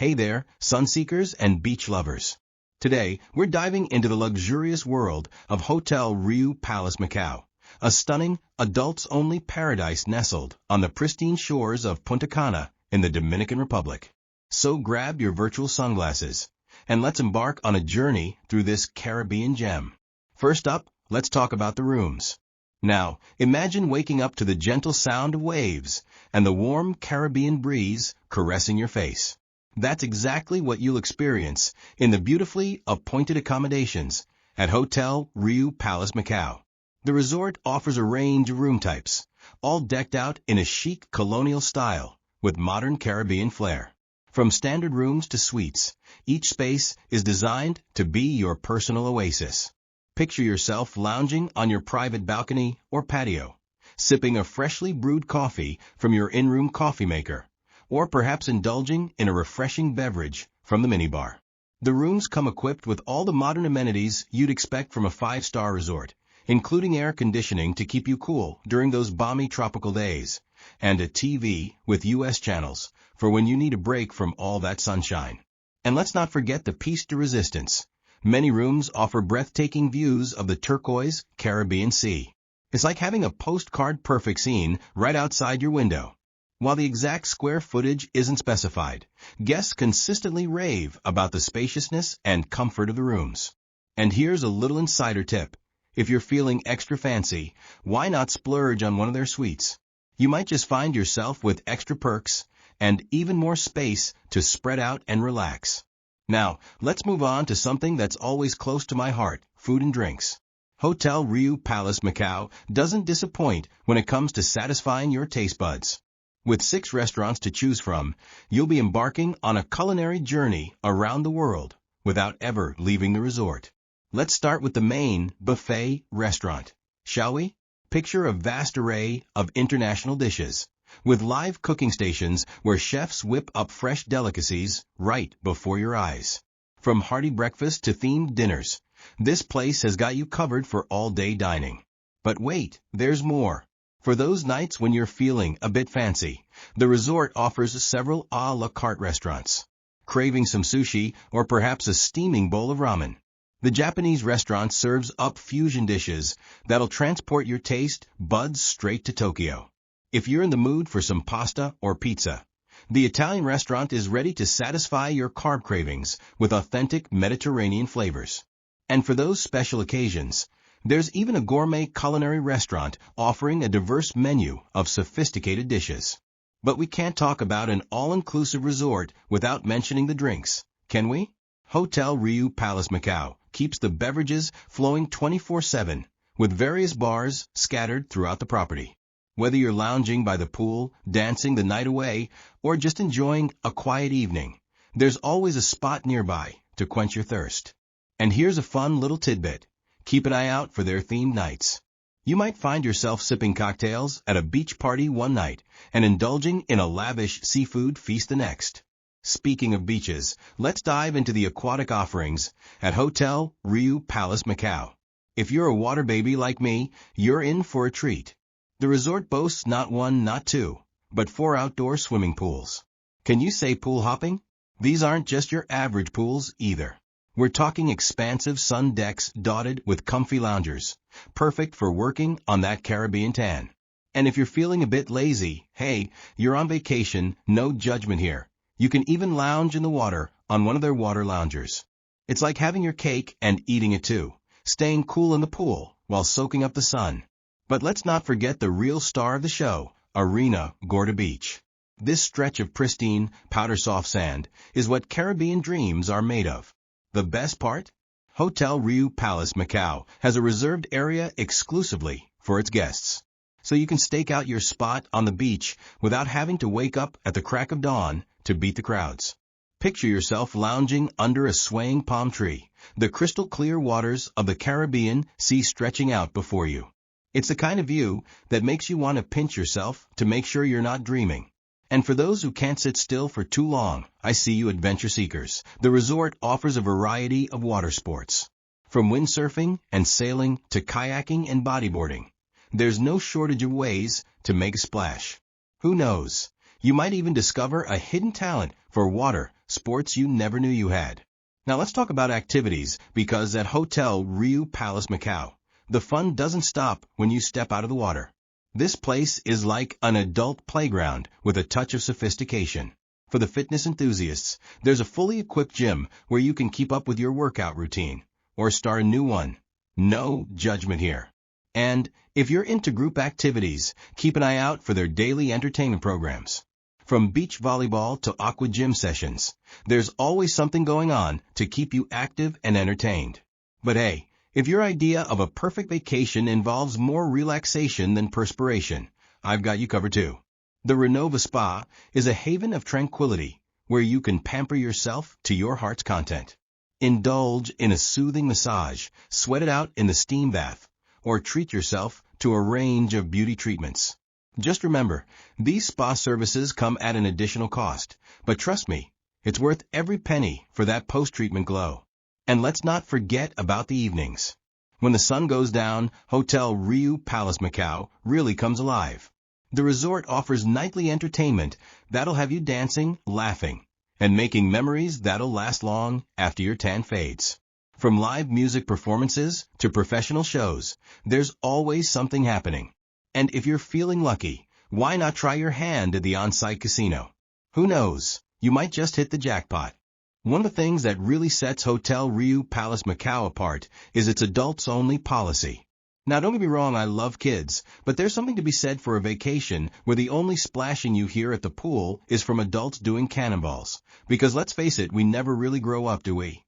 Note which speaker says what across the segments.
Speaker 1: Hey there, sunseekers and beach lovers. Today, we're diving into the luxurious world of Hotel Riu Palace Macao, a stunning, adults-only paradise nestled on the pristine shores of Punta Cana in the Dominican Republic. So grab your virtual sunglasses, and let's embark on a journey through this Caribbean gem. First up, let's talk about the rooms. Now, imagine waking up to the gentle sound of waves and the warm Caribbean breeze caressing your face. That's exactly what you'll experience in the beautifully appointed accommodations at Hotel Riu Palace Macao. The resort offers a range of room types, all decked out in a chic colonial style with modern Caribbean flair. From standard rooms to suites, each space is designed to be your personal oasis. Picture yourself lounging on your private balcony or patio, sipping a freshly brewed coffee from your in-room coffee maker, or perhaps indulging in a refreshing beverage from the minibar. The rooms come equipped with all the modern amenities you'd expect from a five-star resort, including air conditioning to keep you cool during those balmy tropical days, and a TV with U.S. channels for when you need a break from all that sunshine. And let's not forget the piece de resistance. Many rooms offer breathtaking views of the turquoise Caribbean Sea. It's like having a postcard-perfect scene right outside your window. While the exact square footage isn't specified, guests consistently rave about the spaciousness and comfort of the rooms. And here's a little insider tip. If you're feeling extra fancy, why not splurge on one of their suites? You might just find yourself with extra perks and even more space to spread out and relax. Now, let's move on to something that's always close to my heart, food and drinks. Hotel Riu Palace Macao doesn't disappoint when it comes to satisfying your taste buds. With 6 restaurants to choose from, you'll be embarking on a culinary journey around the world without ever leaving the resort. Let's start with the main buffet restaurant, shall we? Picture a vast array of international dishes, with live cooking stations where chefs whip up fresh delicacies right before your eyes. From hearty breakfast to themed dinners, this place has got you covered for all-day dining. But wait, there's more. For those nights when you're feeling a bit fancy, the resort offers several a la carte restaurants. Craving some sushi or perhaps a steaming bowl of ramen? The Japanese restaurant serves up fusion dishes that'll transport your taste buds straight to Tokyo. If you're in the mood for some pasta or pizza, the Italian restaurant is ready to satisfy your carb cravings with authentic Mediterranean flavors. And for those special occasions, there's even a gourmet culinary restaurant offering a diverse menu of sophisticated dishes. But we can't talk about an all-inclusive resort without mentioning the drinks, can we? Hotel Riu Palace Macao keeps the beverages flowing 24/7 with various bars scattered throughout the property. Whether you're lounging by the pool, dancing the night away, or just enjoying a quiet evening, there's always a spot nearby to quench your thirst. And here's a fun little tidbit. Keep an eye out for their themed nights. You might find yourself sipping cocktails at a beach party one night and indulging in a lavish seafood feast the next. Speaking of beaches, let's dive into the aquatic offerings at Hotel Riu Palace Macao. If you're a water baby like me, you're in for a treat. The resort boasts not 1, not 2, but 4 outdoor swimming pools. Can you say pool hopping? These aren't just your average pools either. We're talking expansive sun decks dotted with comfy loungers, perfect for working on that Caribbean tan. And if you're feeling a bit lazy, hey, you're on vacation, no judgment here. You can even lounge in the water on one of their water loungers. It's like having your cake and eating it too, staying cool in the pool while soaking up the sun. But let's not forget the real star of the show, Arena Gorda Beach. This stretch of pristine, powder-soft sand is what Caribbean dreams are made of. The best part? Hotel Riu Palace Macao has a reserved area exclusively for its guests, so you can stake out your spot on the beach without having to wake up at the crack of dawn to beat the crowds. Picture yourself lounging under a swaying palm tree, the crystal-clear waters of the Caribbean Sea stretching out before you. It's the kind of view that makes you want to pinch yourself to make sure you're not dreaming. And for those who can't sit still for too long, I see you adventure seekers. The resort offers a variety of water sports. From windsurfing and sailing to kayaking and bodyboarding, there's no shortage of ways to make a splash. Who knows? You might even discover a hidden talent for water sports you never knew you had. Now let's talk about activities, because at Hotel Riu Palace Macao, the fun doesn't stop when you step out of the water. This place is like an adult playground with a touch of sophistication. For the fitness enthusiasts, there's a fully equipped gym where you can keep up with your workout routine or start a new one. No judgment here. And if you're into group activities, keep an eye out for their daily entertainment programs. From beach volleyball to aqua gym sessions, there's always something going on to keep you active and entertained. But hey, if your idea of a perfect vacation involves more relaxation than perspiration, I've got you covered too. The Renova Spa is a haven of tranquility where you can pamper yourself to your heart's content. Indulge in a soothing massage, sweat it out in the steam bath, or treat yourself to a range of beauty treatments. Just remember, these spa services come at an additional cost, but trust me, it's worth every penny for that post-treatment glow. And let's not forget about the evenings. When the sun goes down, Hotel Riu Palace Macao really comes alive. The resort offers nightly entertainment that'll have you dancing, laughing, and making memories that'll last long after your tan fades. From live music performances to professional shows, there's always something happening. And if you're feeling lucky, why not try your hand at the on-site casino? Who knows, you might just hit the jackpot. One of the things that really sets Hotel Riu Palace Macao apart is its adults-only policy. Now don't get me wrong, I love kids, but there's something to be said for a vacation where the only splashing you hear at the pool is from adults doing cannonballs. Because let's face it, we never really grow up, do we?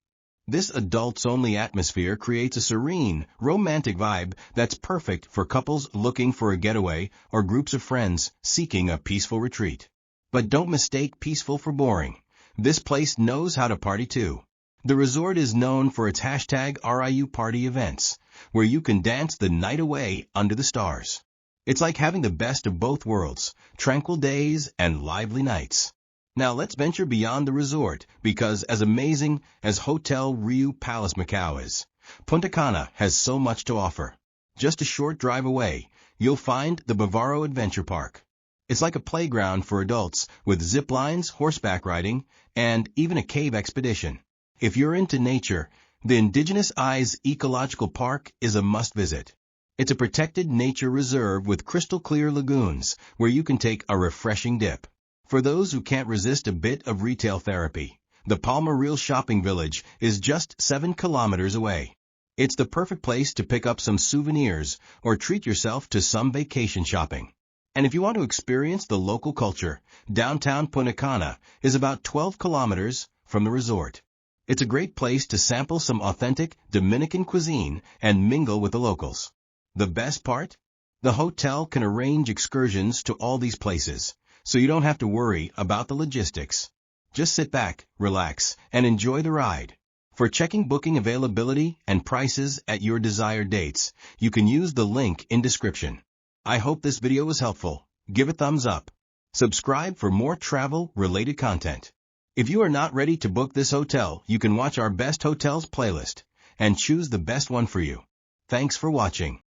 Speaker 1: This adults-only atmosphere creates a serene, romantic vibe that's perfect for couples looking for a getaway or groups of friends seeking a peaceful retreat. But don't mistake peaceful for boring. This place knows how to party too. The resort is known for its #RIU party events, where you can dance the night away under the stars. It's like having the best of both worlds, tranquil days and lively nights. Now let's venture beyond the resort, because as amazing as Hotel Riu Palace Macao is, Punta Cana has so much to offer. Just a short drive away, you'll find the Bavaro Adventure Park. It's like a playground for adults with zip lines, horseback riding, and even a cave expedition. If you're into nature, the Indigenous Eyes Ecological Park is a must-visit. It's a protected nature reserve with crystal-clear lagoons where you can take a refreshing dip. For those who can't resist a bit of retail therapy, the Palma Real Shopping Village is just 7 kilometers away. It's the perfect place to pick up some souvenirs or treat yourself to some vacation shopping. And if you want to experience the local culture, downtown Punta Cana is about 12 kilometers from the resort. It's a great place to sample some authentic Dominican cuisine and mingle with the locals. The best part? The hotel can arrange excursions to all these places, so you don't have to worry about the logistics. Just sit back, relax, and enjoy the ride. For checking booking availability and prices at your desired dates, you can use the link in description. I hope this video was helpful. Give a thumbs up. Subscribe for more travel-related content. If you are not ready to book this hotel, you can watch our Best Hotels playlist and choose the best one for you. Thanks for watching.